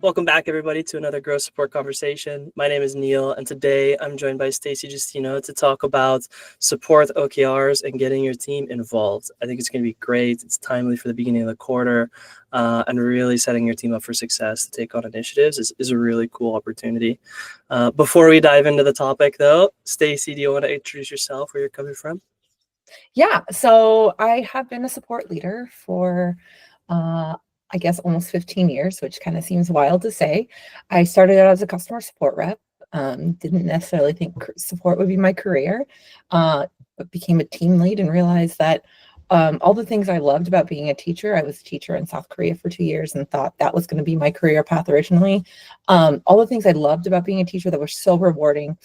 Welcome back, everybody, to another Growth Support Conversation. My name is Neil, and today I'm joined by Stacy Justino to talk about support OKRs and getting your team involved. I think it's going to be great. It's timely for the beginning of the quarter, and really setting your team up for success to take on initiatives is a really cool opportunity. Before we dive into the topic, though, Stacy, do you want to introduce yourself, where you're coming from? Yeah, so I have been a support leader for I guess almost 15 years, which kind of seems wild to say. I started out as a customer support rep. Didn't necessarily think support would be my career, but became a team lead and realized that all the things I loved about being a teacher, I was a teacher in South Korea for 2 years and thought that was going to be my career path originally. All the things I loved about being a teacher that were so rewarding,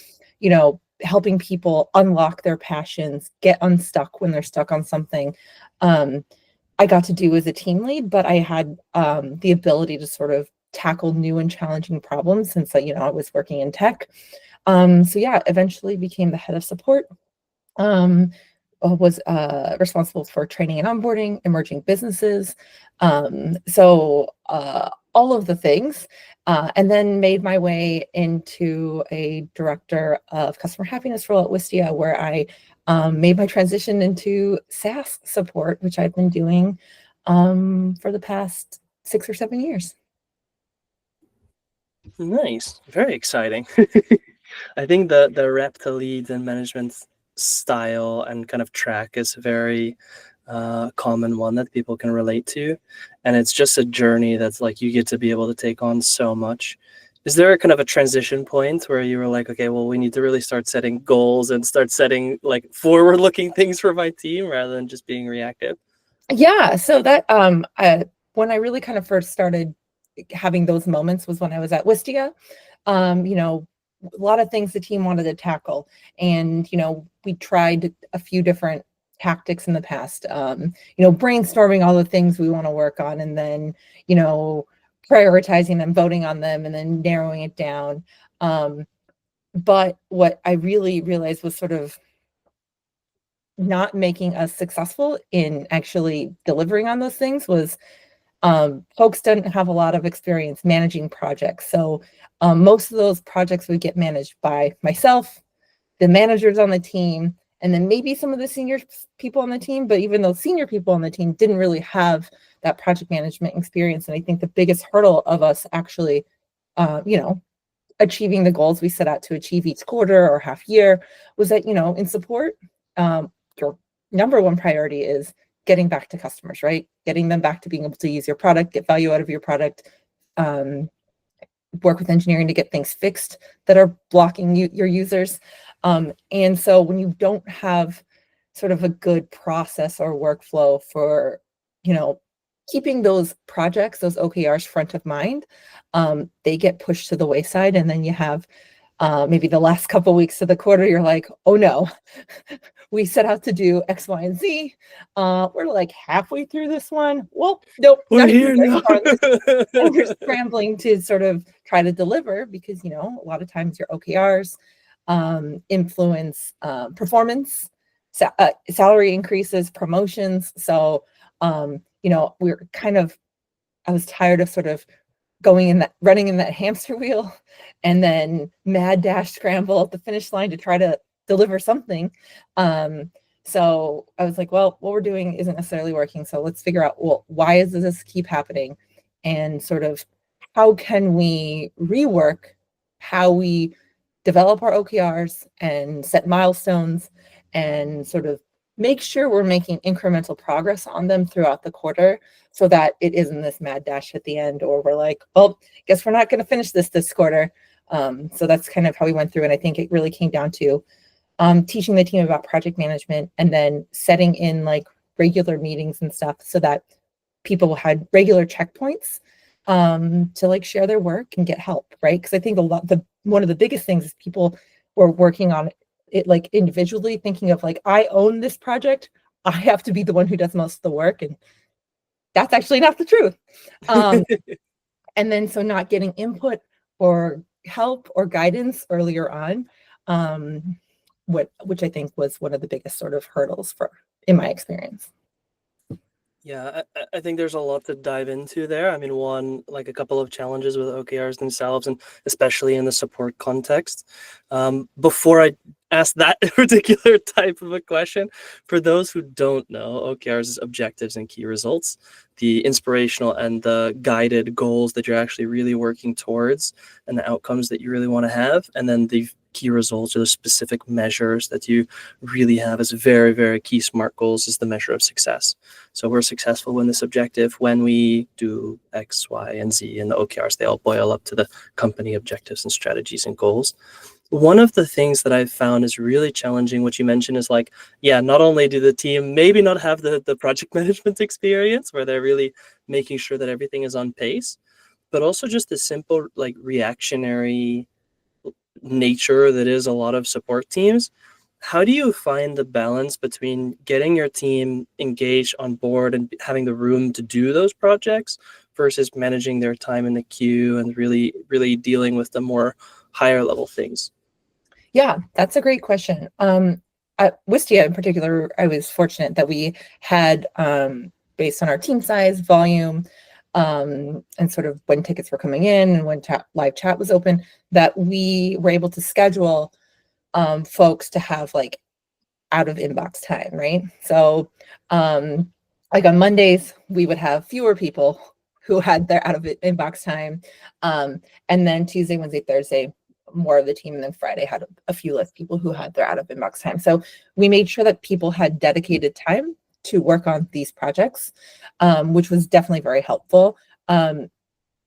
helping people unlock their passions, get unstuck when they're stuck on something. I got to do as a team lead, but I had the ability to sort of tackle new and challenging problems since I was working in tech. Eventually became the head of support. Was responsible for training and onboarding, emerging businesses. All of the things, and then made my way into a director of customer happiness role at Wistia, where I made my transition into SaaS support, which I've been doing for the past 6 or 7 years. Nice. Very exciting. I think the rep to lead and management style and kind of track is a very common one that people can relate to. And it's just a journey that's like you get to be able to take on so much. Is there a kind of a transition point where you were like, okay, well, we need to really start setting goals and start setting like forward-looking things for my team rather than just being reactive? Yeah, so that when I really kind of first started having those moments was when I was at Wistia. A lot of things the team wanted to tackle, and we tried a few different tactics in the past. Brainstorming all the things we want to work on, and then prioritizing them, voting on them, and then narrowing it down. But what I really realized was sort of not making us successful in actually delivering on those things was folks didn't have a lot of experience managing projects. So most of those projects would get managed by myself, the managers on the team, and then maybe some of the senior people on the team. But even those senior people on the team didn't really have that project management experience. And I think the biggest hurdle of us actually, achieving the goals we set out to achieve each quarter or half year was that, in support, your number one priority is getting back to customers, right? Getting them back to being able to use your product, get value out of your product, work with engineering to get things fixed that are blocking your users. And so when you don't have sort of a good process or workflow for, keeping those projects, those OKRs front of mind, they get pushed to the wayside. And then you have maybe the last couple of weeks of the quarter, you're like, oh no, we set out to do X, Y, and Z. We're like halfway through this one. Well, nope, We're here now. And you're scrambling to sort of try to deliver because, a lot of times your OKRs influence performance, salary increases, promotions. So, we're kind of, I was tired of sort of running in that hamster wheel and then mad dash scramble at the finish line to try to deliver something. So I was like, well, what we're doing isn't necessarily working. So let's figure out, well, why does this keep happening? And sort of how can we rework how we develop our OKRs and set milestones and sort of make sure we're making incremental progress on them throughout the quarter so that it isn't this mad dash at the end, or we're like, well, guess we're not going to finish this quarter. So that's kind of how we went through. And I think it really came down to teaching the team about project management and then setting in like regular meetings and stuff so that people had regular checkpoints to like share their work and get help, right? Because I think one of the biggest things is people were working on it like individually, thinking of like, I own this project, I have to be the one who does most of the work, and that's actually not the truth. And then so not getting input or help or guidance earlier on, which I think was one of the biggest sort of hurdles in my experience. Yeah, I think there's a lot to dive into there. I mean, one, like a couple of challenges with OKRs themselves, and especially in the support context. Before I ask that particular type of a question, for those who don't know, OKRs is objectives and key results, the inspirational and the guided goals that you're actually really working towards, and the outcomes that you really want to have, and then the key results or the specific measures that you really have as very, very key SMART goals is the measure of success. So we're successful in this objective when we do X, Y, and Z, and the OKRs, they all boil up to the company objectives and strategies and goals. One of the things that I've found is really challenging, what you mentioned, is like, yeah, not only do the team maybe not have the project management experience where they're really making sure that everything is on pace, but also just the simple like reactionary nature that is a lot of support teams. How do you find the balance between getting your team engaged on board and having the room to do those projects versus managing their time in the queue and really, really dealing with the more higher level things? Yeah, that's a great question. At Wistia in particular, I was fortunate that we had, based on our team size, volume, and sort of when tickets were coming in and when live chat was open, that we were able to schedule folks to have like out of inbox time, right? So, like on Mondays, we would have fewer people who had their out of inbox time. And then Tuesday, Wednesday, Thursday, more of the team. And then Friday had a few less people who had their out of inbox time. So we made sure that people had dedicated time to work on these projects, which was definitely very helpful.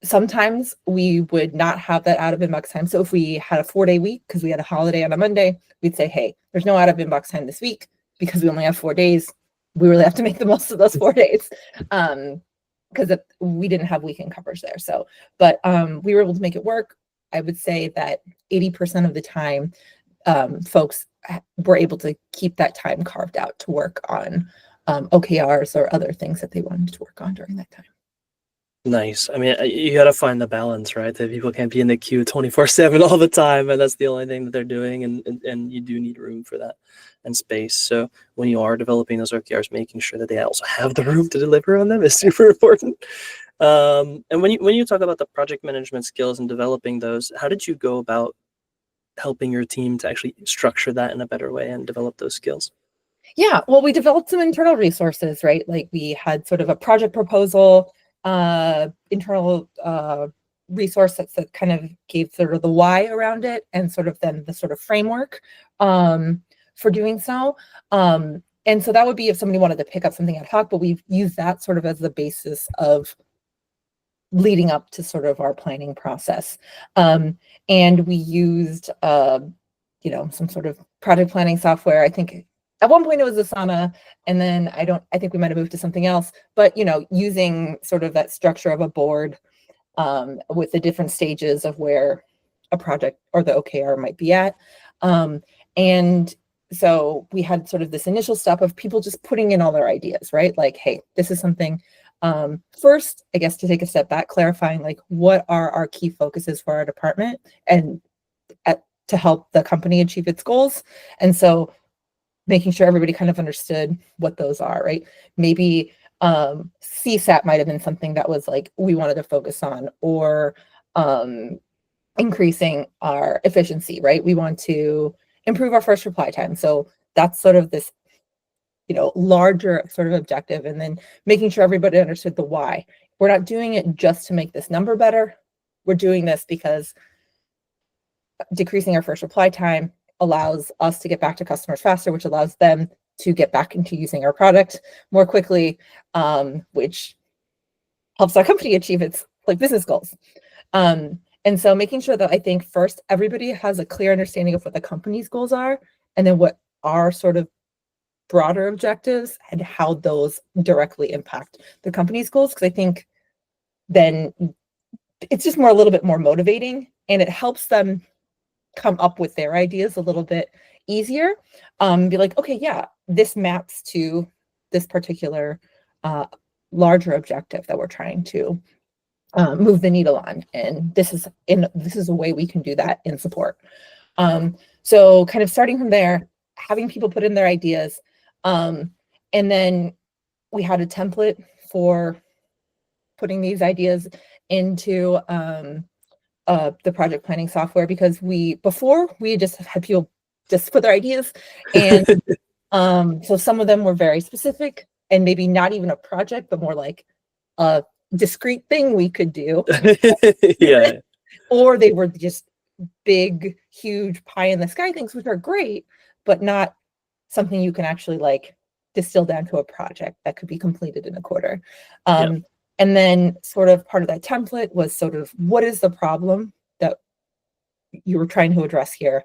Sometimes we would not have that out of inbox time. So if we had a 4-day week because we had a holiday on a Monday, we'd say, hey, there's no out of inbox time this week because we only have 4 days. We really have to make the most of those 4 days because we didn't have weekend coverage there. So, but we were able to make it work. I would say that 80% of the time, folks were able to keep that time carved out to work on OKRs or other things that they wanted to work on during that time. Nice. I mean, you got to find the balance, right? That people can't be in the queue 24/7 all the time, and that's the only thing that they're doing, and you do need room for that and space. So when you are developing those OKRs, making sure that they also have the room to deliver on them is super important. And when you talk about the project management skills and developing those, how did you go about helping your team to actually structure that in a better way and develop those skills? Yeah, well, we developed some internal resources, right? Like we had sort of a project proposal, internal resource that kind of gave sort of the why around it and sort of then the sort of framework for doing so. And so that would be if somebody wanted to pick up something ad hoc, but we've used that sort of as the basis of leading up to sort of our planning process. And we used, some sort of project planning software. I think at one point it was Asana, and then I think we might have moved to something else, but, using sort of that structure of a board with the different stages of where a project or the OKR might be at. And so we had sort of this initial step of people just putting in all their ideas, right? Like, hey, this is something. First, I guess to take a step back, clarifying like what are our key focuses for our department and to help the company achieve its goals. And so making sure everybody kind of understood what those are, right? Maybe CSAT might have been something that was like we wanted to focus on, or increasing our efficiency, right? We want to improve our first reply time. So that's sort of this larger sort of objective, and then making sure everybody understood the why. We're not doing it just to make this number better. We're doing this because decreasing our first reply time allows us to get back to customers faster, which allows them to get back into using our product more quickly, which helps our company achieve its like business goals. And so making sure that I think first everybody has a clear understanding of what the company's goals are, and then what our sort of broader objectives and how those directly impact the company's goals. Because I think then it's just a little bit more motivating, and it helps them come up with their ideas a little bit easier. Be like, okay, yeah, this maps to this particular larger objective that we're trying to move the needle on, and this is a way we can do that in support. So kind of starting from there, having people put in their ideas, and then we had a template for putting these ideas into the project planning software, because before we just had people just put their ideas, and so some of them were very specific and maybe not even a project, but more like a discrete thing we could do. Yeah. Or they were just big, huge pie in the sky things, which are great, but not something you can actually like distill down to a project that could be completed in a quarter. Yep. And then sort of part of that template was sort of, what is the problem that you were trying to address here?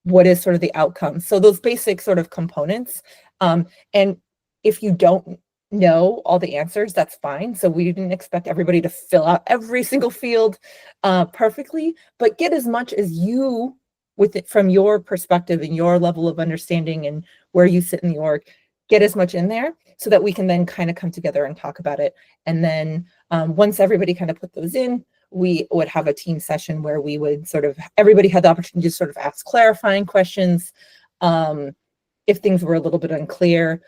What is sort of the outcome? So those basic sort of components. And if you don't know all the answers, that's fine. So we didn't expect everybody to fill out every single field perfectly, but get as much as you, with it from your perspective and your level of understanding and where you sit in the org, get as much in there so that we can then kind of come together and talk about it. And then once everybody kind of put those in, we would have a team session where we would sort of, everybody had the opportunity to sort of ask clarifying questions if things were a little bit unclear.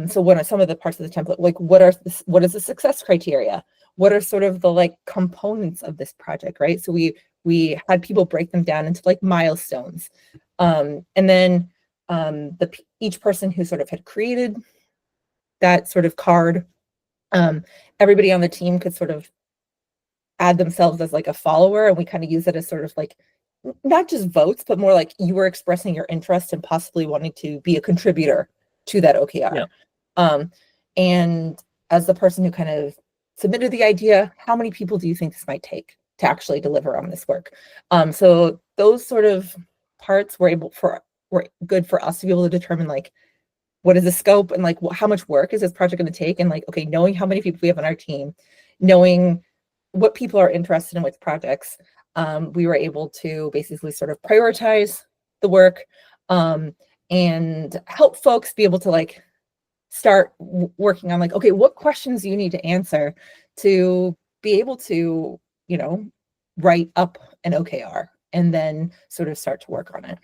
So what are some of the parts of the template, like what is the success criteria? What are sort of the like components of this project, right? So we had people break them down into like milestones. And then each person who sort of had created that sort of card, everybody on the team could sort of add themselves as like a follower, and we kind of use it as sort of like not just votes, but more like you were expressing your interest and possibly wanting to be a contributor to that OKR. Yep. And as the person who kind of submitted the idea, how many people do you think this might take to actually deliver on this work? So those sort of parts were good for us to be able to determine like, what is the scope and like how much work is this project going to take? And like, okay, knowing how many people we have on our team, knowing what people are interested in with projects, we were able to basically sort of prioritize the work and help folks be able to like start working on like, okay, what questions do you need to answer to be able to, you know, write up an OKR and then sort of start to work on it.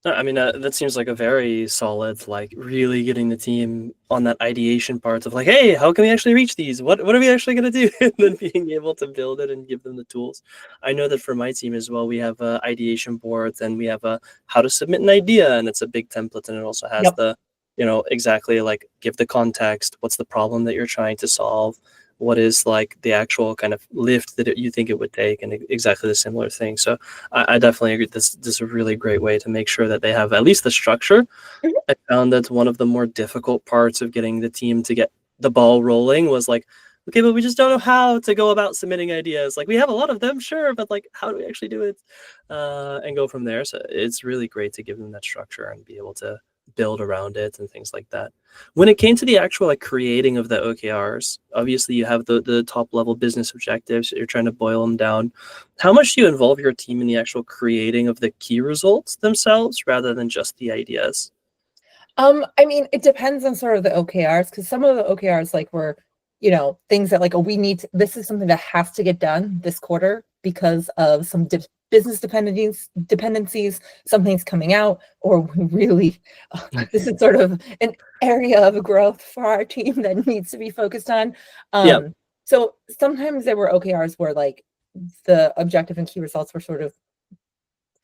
I mean, that seems like a very solid, like really getting the team on that ideation part of like, hey, how can we actually reach these? What are we actually going to do? And then being able to build it and give them the tools. I know that for my team as well, we have ideation boards and we have a how to submit an idea, and it's a big template, and it also has the, exactly like give the context. What's the problem that you're trying to solve? What is like the actual kind of lift that you think it would take, and exactly the similar thing. So I definitely agree. This is a really great way to make sure that they have at least the structure. Mm-hmm. I found that one of the more difficult parts of getting the team to get the ball rolling was like, okay, but we just don't know how to go about submitting ideas. Like we have a lot of them, sure, but like how do we actually do it and go from there? So it's really great to give them that structure and be able to build around it and things like that. When it came to the actual like creating of the OKRs, obviously you have the top level business objectives. You're trying to boil them down. How much do you involve your team in the actual creating of the key results themselves rather than just the ideas? I mean, it depends on sort of the OKRs, because some of the OKRs like were, you know, things that like, oh, this is something that has to get done this quarter because of some business dependencies, something's coming out, or we really, this is sort of an area of growth for our team that needs to be focused on. Yeah. So sometimes there were OKRs where like the objective and key results were sort of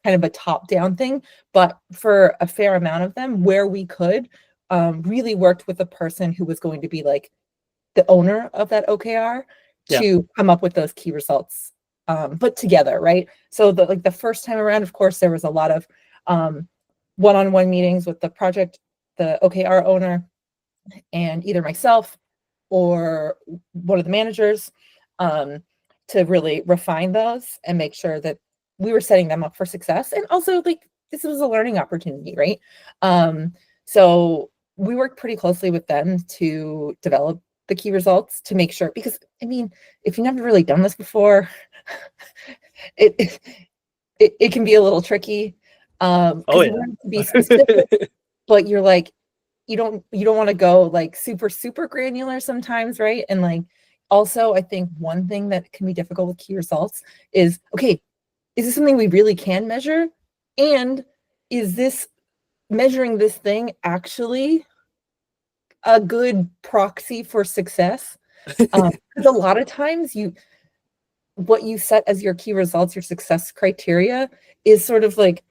kind of a top-down thing, but for a fair amount of them, where we could, really worked with the person who was going to be like the owner of that OKR to come up with those key results, but together, right? So the first time around, of course, there was a lot of one-on-one meetings with the OKR owner, and either myself or one of the managers, to really refine those and make sure that we were setting them up for success. And also like this was a learning opportunity, right? So we worked pretty closely with them to develop the key results to make sure, because I mean, if you've never really done this before, it can be a little tricky. You want to be specific, but you're like, you don't want to go like super granular sometimes, right? And like also I think one thing that can be difficult with key results is, okay, is this something we really can measure? And is this measuring this thing actually a good proxy for success. Because a lot of times what you set as your key results, your success criteria, is sort of like,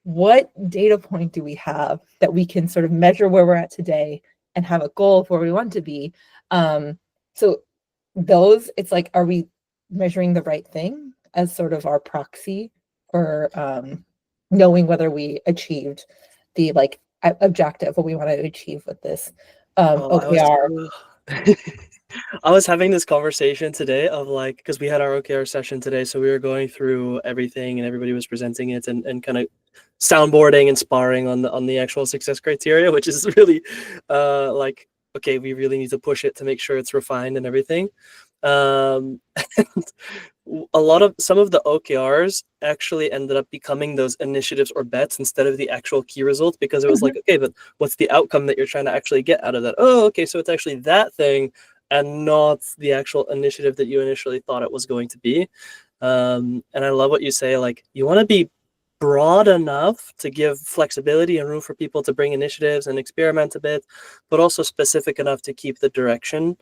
what data point do we have that we can sort of measure where we're at today and have a goal of where we want to be? So those, it's like, are we measuring the right thing as sort of our proxy for knowing whether we achieved the like objective, what we want to achieve with this Oh, OKR? I was having this conversation today of like, because we had our OKR session today, so we were going through everything and everybody was presenting it and kind of soundboarding and sparring on the actual success criteria, which is really like, okay, we really need to push it to make sure it's refined and everything. And some of the OKRs actually ended up becoming those initiatives or bets instead of the actual key results, because it was like, okay, but what's the outcome that you're trying to actually get out of that? Oh, okay, so it's actually that thing and not the actual initiative that you initially thought it was going to be. And I love what you say, like, you want to be broad enough to give flexibility and room for people to bring initiatives and experiment a bit, but also specific enough to keep the direction.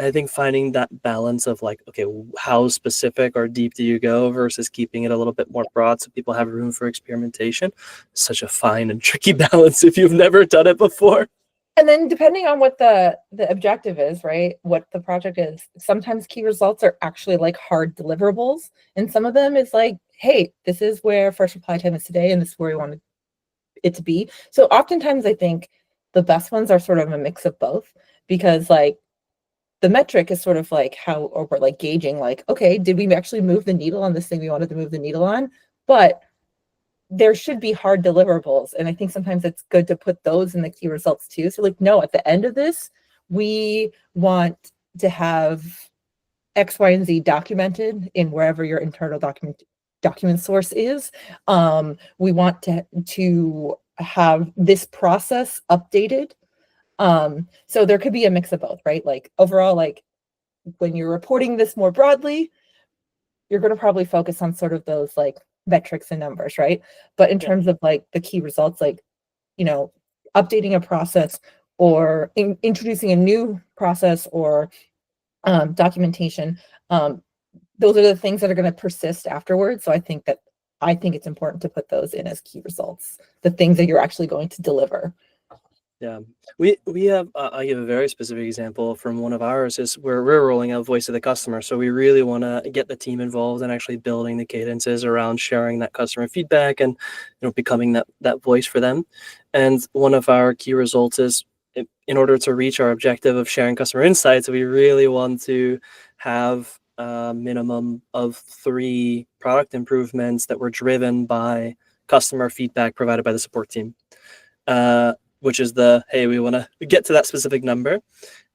I think finding that balance of like, okay, how specific or deep do you go versus keeping it a little bit more broad so people have room for experimentation is such a fine and tricky balance if you've never done it before. And then depending on what the objective is, right? What the project is, sometimes key results are actually like hard deliverables. And some of them is like, hey, this is where first reply time is today, and this is where we want it to be. So oftentimes I think the best ones are sort of a mix of both, because like the metric is sort of like how, or we're like gauging like, okay, did we actually move the needle on this thing we wanted to move the needle on? But there should be hard deliverables. And I think sometimes it's good to put those in the key results too. So like, no, at the end of this, we want to have X, Y, and Z documented in wherever your internal document source is. We want to have this process updated. So there could be a mix of both, right? Like overall, like when you're reporting this more broadly, you're going to probably focus on sort of those like metrics and numbers, right? But in terms of like the key results, like, you know, updating a process or introducing a new process or documentation, those are the things that are going to persist afterwards. So I think it's important to put those in as key results, the things that you're actually going to deliver. Yeah, we have. I give a very specific example from one of ours is where we're rolling out voice of the customer. So we really want to get the team involved and actually building the cadences around sharing that customer feedback and becoming that voice for them. And one of our key results is in order to reach our objective of sharing customer insights, we really want to have a minimum of 3 product improvements that were driven by customer feedback provided by the support team. Which is hey, we want to get to that specific number.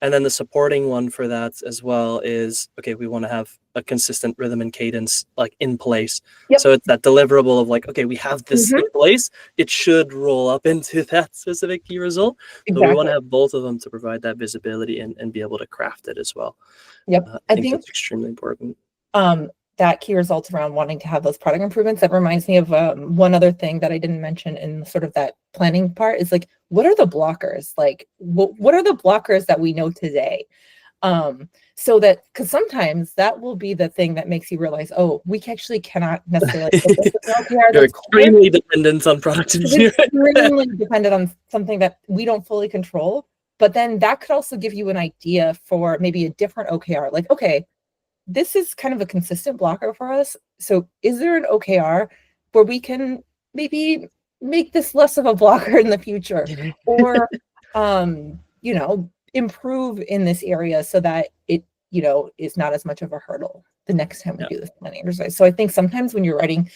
And then the supporting one for that as well is, okay, we want to have a consistent rhythm and cadence like in place. Yep. So it's that deliverable of like, okay, we have this in place. It should roll up into that specific key result. Exactly. So we want to have both of them to provide that visibility and be able to craft it as well. Yep. I think that's extremely important. That key results around wanting to have those product improvements, that reminds me of one other thing that I didn't mention in sort of that planning part is like, what are the blockers? Like, what are the blockers that we know today? So that, because sometimes that will be the thing that makes you realize, oh, we actually cannot necessarily You're extremely dependent on product engineering. Extremely dependent on something that we don't fully control. But then that could also give you an idea for maybe a different OKR. Like, okay, this is kind of a consistent blocker for us. So is there an OKR where we can maybe make this less of a blocker in the future, or, improve in this area so that it, is not as much of a hurdle the next time we do this planning exercise. So I think sometimes when you're writing,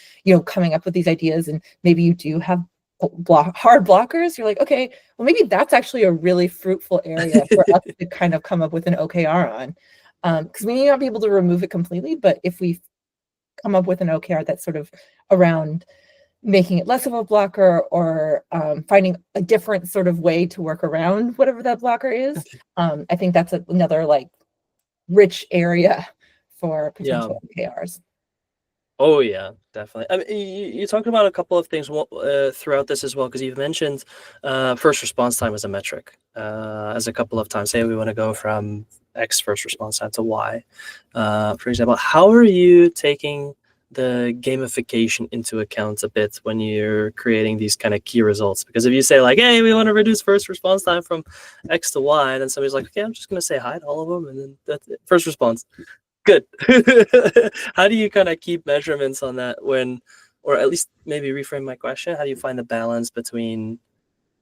coming up with these ideas and maybe you do have hard blockers, you're like, okay, well, maybe that's actually a really fruitful area for us to kind of come up with an OKR on. Because we may not be able to remove it completely, but if we come up with an OKR that's sort of around making it less of a blocker or finding a different sort of way to work around whatever that blocker is, I think that's another like rich area for potential OKRs. Oh yeah, definitely. I mean, you talked about a couple of things throughout this as well, because you've mentioned first response time as a metric as a couple of times. Say we want to go from X first response time to Y, for example. How are you taking the gamification into account a bit when you're creating these kind of key results? Because if you say like, "Hey, we want to reduce first response time from X to Y," and then somebody's like, "Okay, I'm just going to say hi to all of them," and then that's it. First response. Good. How do you kind of keep measurements on that when, or at least maybe reframe my question? How do you find the balance between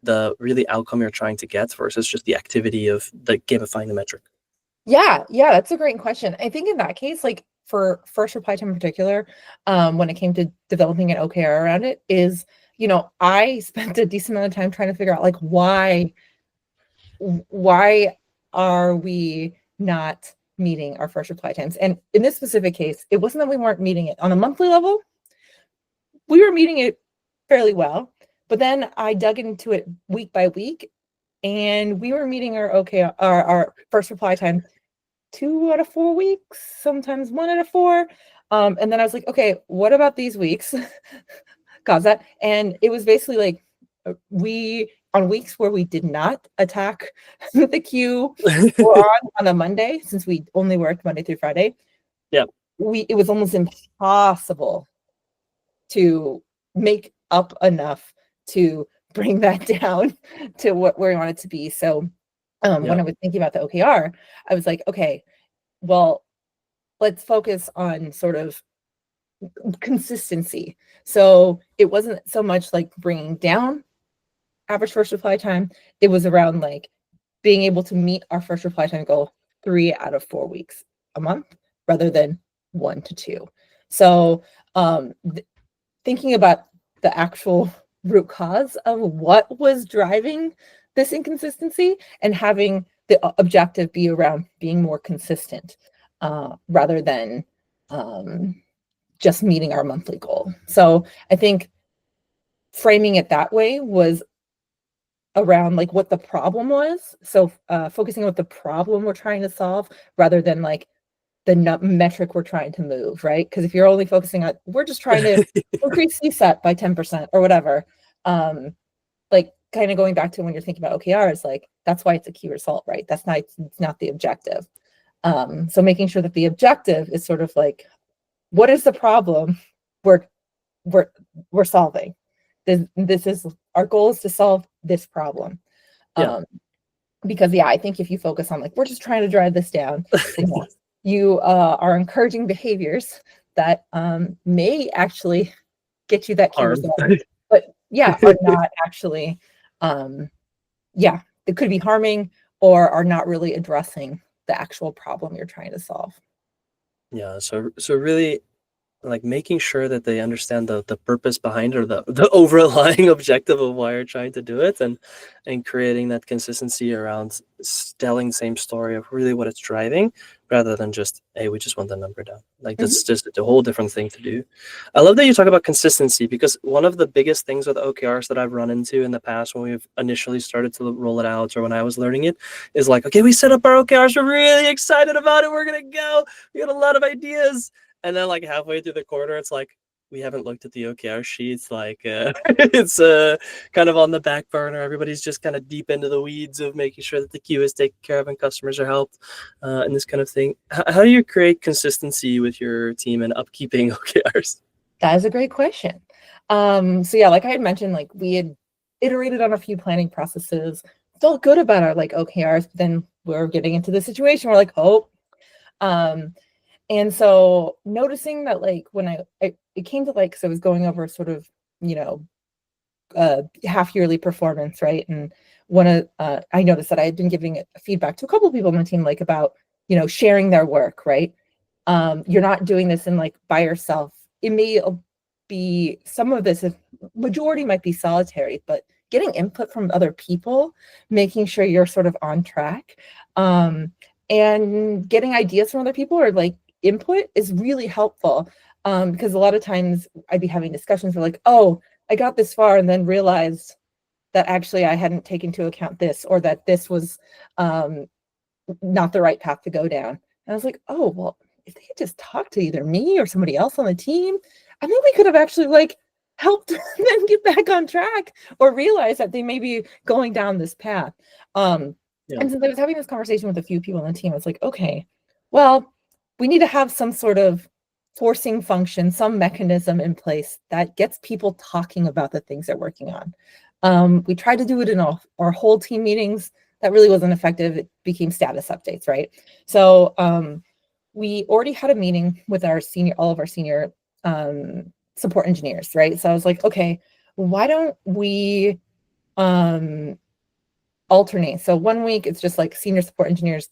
the really outcome you're trying to get versus just the activity of the gamifying the metric? Yeah, that's a great question. I think in that case, like for first reply time in particular, when it came to developing an OKR around it, is I spent a decent amount of time trying to figure out like why are we not meeting our first reply times? And in this specific case, it wasn't that we weren't meeting it on a monthly level. We were meeting it fairly well, but then I dug into it week by week, and we were meeting our first reply time 2 out of 4 weeks, sometimes 1 out of 4. And then I was like, okay, what about these weeks? Cause that. And it was basically like we on weeks where we did not attack the queue or on a Monday, since we only worked Monday through Friday, Yeah. it was almost impossible to make up enough to bring that down to where we want it to be. So Yeah. when I was thinking about the OKR, I was like, okay, well, let's focus on sort of consistency. So it wasn't so much like bringing down average first reply time. It was around like being able to meet our first reply time goal 3 out of 4 weeks a month rather than 1 to 2. So thinking about the actual root cause of what was driving this inconsistency and having the objective be around being more consistent rather than just meeting our monthly goal. So I think framing it that way was around like what the problem was. So focusing on what the problem we're trying to solve rather than like the metric we're trying to move, right? Because if you're only focusing on, we're just trying to increase CSAT by 10% or whatever, like kind of going back to when you're thinking about OKRs, like that's why it's a key result, right? That's not, it's not the objective. So making sure that the objective is sort of like, what is the problem we're we're we're solving? This is our goal is to solve this problem. Yeah. Because I think if you focus on like we're just trying to drive this down, then you are encouraging behaviors that may actually get you that key Harm. result, but are not actually it could be harming or are not really addressing the actual problem you're trying to solve. Yeah. So really, like making sure that they understand the purpose behind, or the overlying objective of why you're trying to do it, and creating that consistency around telling the same story of really what it's driving, rather than just, hey, we just want the number down. Like that's just a whole different thing to do. I love that you talk about consistency, because one of the biggest things with OKRs that I've run into in the past when we've initially started to roll it out, or when I was learning it, is like, okay, we set up our OKRs, we're really excited about it, we're gonna go, we got a lot of ideas. And then like halfway through the quarter, it's like, we haven't looked at the OKR sheets. Like it's kind of on the back burner. Everybody's just kind of deep into the weeds of making sure that the queue is taken care of and customers are helped, and this kind of thing. How do you create consistency with your team and upkeeping OKRs? That is a great question. So yeah, like I had mentioned, like we had iterated on a few planning processes, felt good about our like OKRs, but then we're getting into the situation. We're like, oh, and so noticing that like when it came to like, so I was going over sort of, half yearly performance, right? And I noticed that I had been giving feedback to a couple of people on the team, like about, sharing their work, right? You're not doing this in like by yourself. It may be some of this, if majority might be solitary, but getting input from other people, making sure you're sort of on track, and getting ideas from other people or like input is really helpful. Because a lot of times I'd be having discussions where like, oh, I got this far and then realized that actually I hadn't taken into account this, or that this was not the right path to go down. And I was like, oh, well, if they had just talked to either me or somebody else on the team, I think we could have actually like helped them get back on track or realize that they may be going down this path. Yeah. And since I was having this conversation with a few people on the team, I was like, okay, well, we need to have some sort of forcing function, some mechanism in place that gets people talking about the things they're working on. We tried to do it in our whole team meetings. That really wasn't effective. It became status updates, right? So we already had a meeting with all of our senior support engineers, right? So I was like, okay, why don't we alternate? So one week it's just like senior support engineers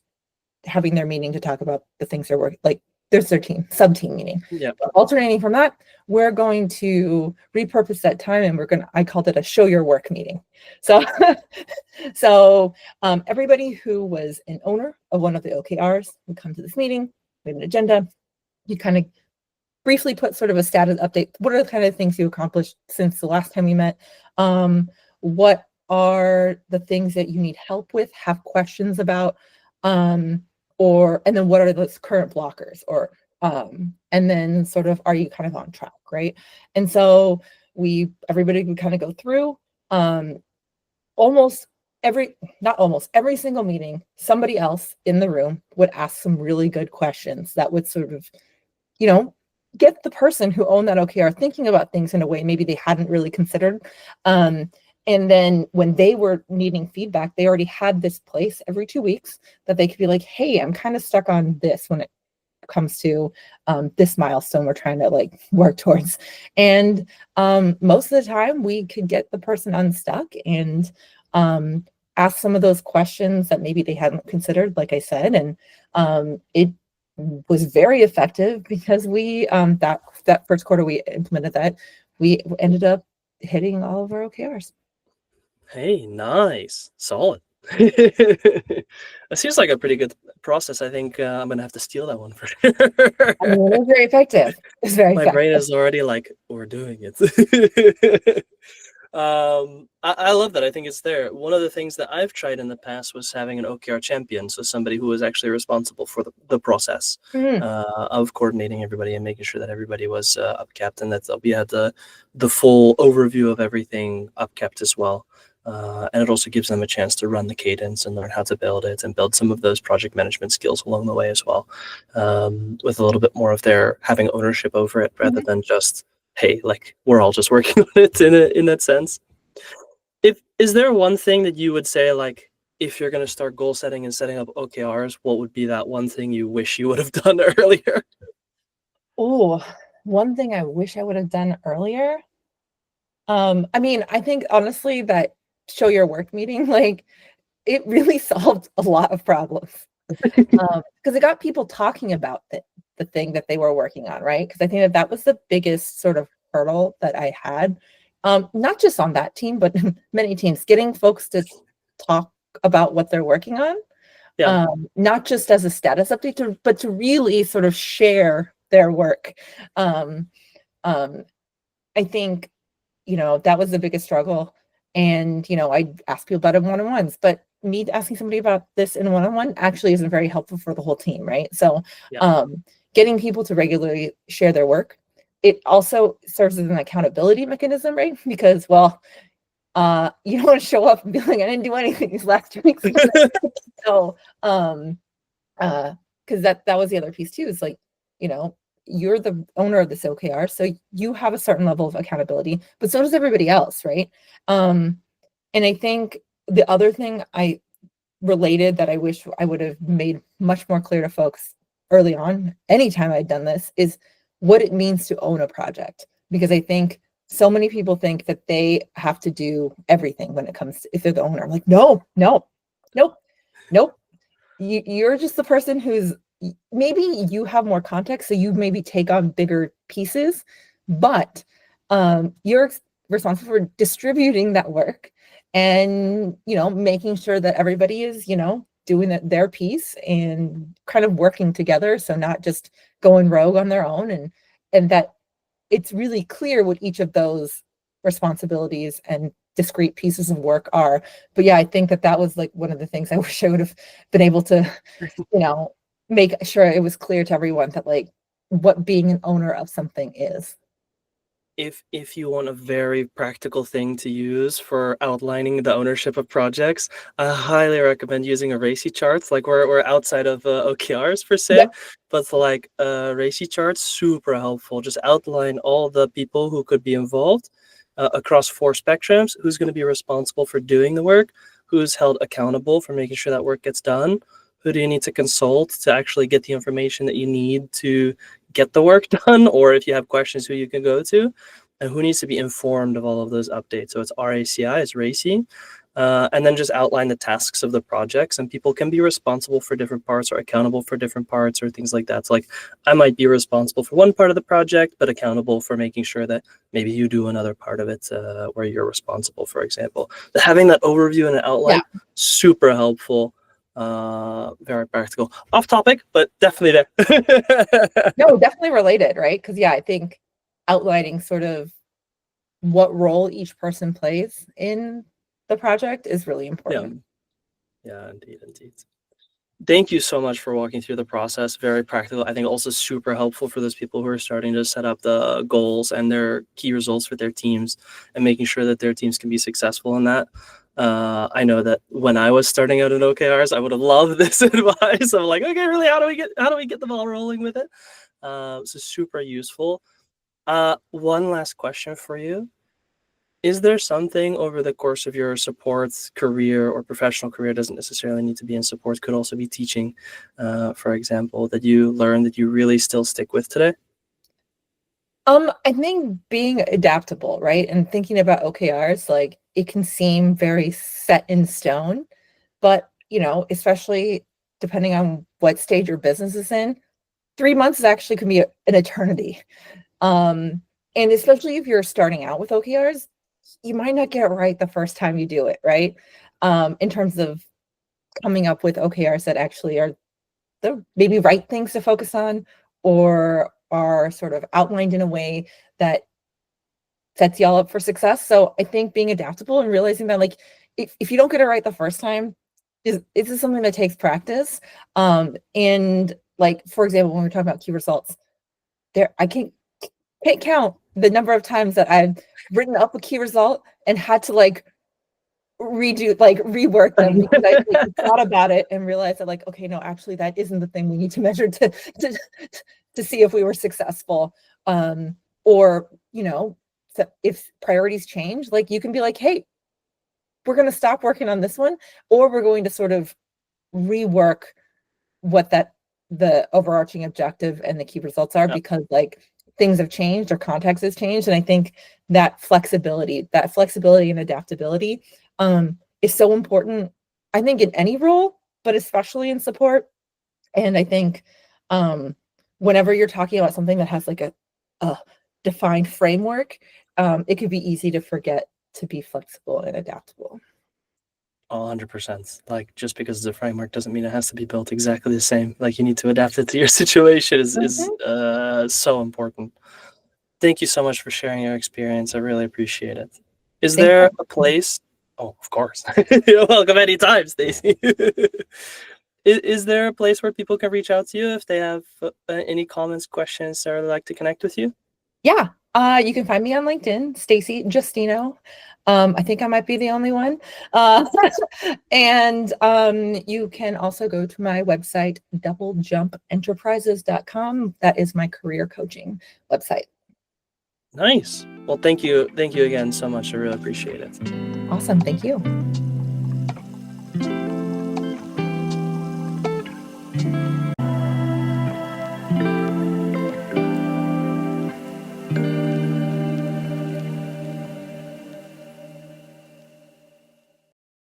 having their meeting to talk about the things they're working, like there's their team, sub-team meeting. Yeah. But alternating from that, we're going to repurpose that time and I called it a show your work meeting. So, everybody who was an owner of one of the OKRs would come to this meeting, we have an agenda, you kind of briefly put sort of a status update. What are the kind of things you accomplished since the last time we met? What are the things that you need help with, have questions about? And then what are those current blockers, and then sort of, are you kind of on track, right? And so everybody would kind of go through, not almost every single meeting, somebody else in the room would ask some really good questions that would sort of, get the person who owned that OKR thinking about things in a way maybe they hadn't really considered. And then when they were needing feedback, they already had this place every 2 weeks that they could be like, hey, I'm kind of stuck on this when it comes to this milestone we're trying to like work towards. And most of the time we could get the person unstuck and ask some of those questions that maybe they hadn't considered, like I said. And it was very effective because we that first quarter we implemented that, we ended up hitting all of our OKRs. Hey, nice. Solid. It seems like a pretty good process. I think I'm gonna have to steal that one for sure. I mean, it was very effective. It's very My effective. brain is already like, we're doing it. I love that. I think it's there. One of the things that I've tried in the past was having an OKR champion, so somebody who was actually responsible for the process of coordinating everybody and making sure that everybody was upkept, and that we had the full overview of everything upkept as well. And it also gives them a chance to run the cadence and learn how to build it and build some of those project management skills along the way as well, with a little bit more of their having ownership over it rather than just, hey, like we're all just working on it in that sense. Is there one thing that you would say, like, if you're going to start goal setting and setting up OKRs, what would be that one thing you wish you would have done earlier? Oh, one thing I wish I would have done earlier. I mean, I think honestly that show your work meeting, like it really solved a lot of problems because it got people talking about the thing that they were working on, right? Because I think that was the biggest sort of hurdle that I had, not just on that team, but many teams, getting folks to talk about what they're working on, not just as a status update, but to really sort of share their work. I think, that was the biggest struggle. And, I ask people about it one-on-ones, but me asking somebody about this in a one-on-one actually isn't very helpful for the whole team, right? So getting people to regularly share their work, it also serves as an accountability mechanism, right? Because, well, you don't want to show up and be like, I didn't do anything these last 2 weeks. So, because that was the other piece too, is like, you're the owner of this OKR, so you have a certain level of accountability, but so does everybody else, right? And I think the other thing related that I wish I would have made much more clear to folks early on, anytime I'd done this, is what it means to own a project. Because I think so many people think that they have to do everything when it comes to, if they're the owner. I'm like, no. You're just the person who's, maybe you have more context, so you maybe take on bigger pieces, but you're responsible for distributing that work and, making sure that everybody is, doing their piece and kind of working together. So not just going rogue on their own, and that it's really clear what each of those responsibilities and discrete pieces of work are. But yeah, I think that was like one of the things I wish I would have been able to, make sure it was clear to everyone that like what being an owner of something is. If you want a very practical thing to use for outlining the ownership of projects, I highly recommend using a RACI charts. Like we're outside of OKRs per se, Yep. but like RACI charts, super helpful. Just outline all the people who could be involved across 4 spectrums. Who's going to be responsible for doing the work? Who's held accountable for making sure that work gets done? Who do you need to consult to actually get the information that you need to get the work done? Or if you have questions, who you can go to? And who needs to be informed of all of those updates. So it's RACI, it's RACI. And then just outline the tasks of the projects, and people can be responsible for different parts or accountable for different parts or things like that. So like I might be responsible for one part of the project, but accountable for making sure that maybe you do another part of it where you're responsible, for example. But having that overview and an outline, super helpful. Very practical. Off topic, but definitely there. No, definitely related, right? Because I think outlining sort of what role each person plays in the project is really important. Yeah, indeed. Thank you so much for walking through the process. Very practical. I think also super helpful for those people who are starting to set up the goals and their key results for their teams and making sure that their teams can be successful in that. I know that when I was starting out in OKRs, I would have loved this advice. I'm like, okay, really, how do we get the ball rolling with it? So super useful. One last question for you. Is there something over the course of your support career or professional career, doesn't necessarily need to be in support, could also be teaching, for example, that you learned that you really still stick with today? I think being adaptable, right? And thinking about OKRs, like it can seem very set in stone, but especially depending on what stage your business is in, 3 months actually can be an eternity. And especially if you're starting out with OKRs, you might not get it right the first time you do it, right? In terms of coming up with OKRs that actually are the maybe right things to focus on or are sort of outlined in a way that sets y'all up for success. So I think being adaptable and realizing that like if you don't get it right the first time, is something that takes practice. And like for example, when we're talking about key results, I can't count the number of times that I've written up a key result and had to like rework them because I like, thought about it and realized that like, okay, no, actually that isn't the thing we need to measure to see if we were successful. Or so if priorities change, like you can be like, hey, we're going to stop working on this one, or we're going to sort of rework what the overarching objective and the key results are because like things have changed or context has changed. And I think that flexibility and adaptability is so important, I think in any role, but especially in support. And I think whenever you're talking about something that has like a defined framework, it could be easy to forget to be flexible and adaptable. 100%. Like just because it's a framework doesn't mean it has to be built exactly the same. Like you need to adapt it to your situation is so important. Thank you so much for sharing your experience. I really appreciate it. Is there a place? Oh, of course. You're welcome anytime, Stacy. Is there a place where people can reach out to you if they have any comments, questions, or like to connect with you? Yeah. You can find me on LinkedIn, Stacy Justino. I think I might be the only one. And you can also go to my website, doublejumpenterprises.com. That is my career coaching website. Nice. Well, thank you again so much. I really appreciate it. Awesome. Thank you.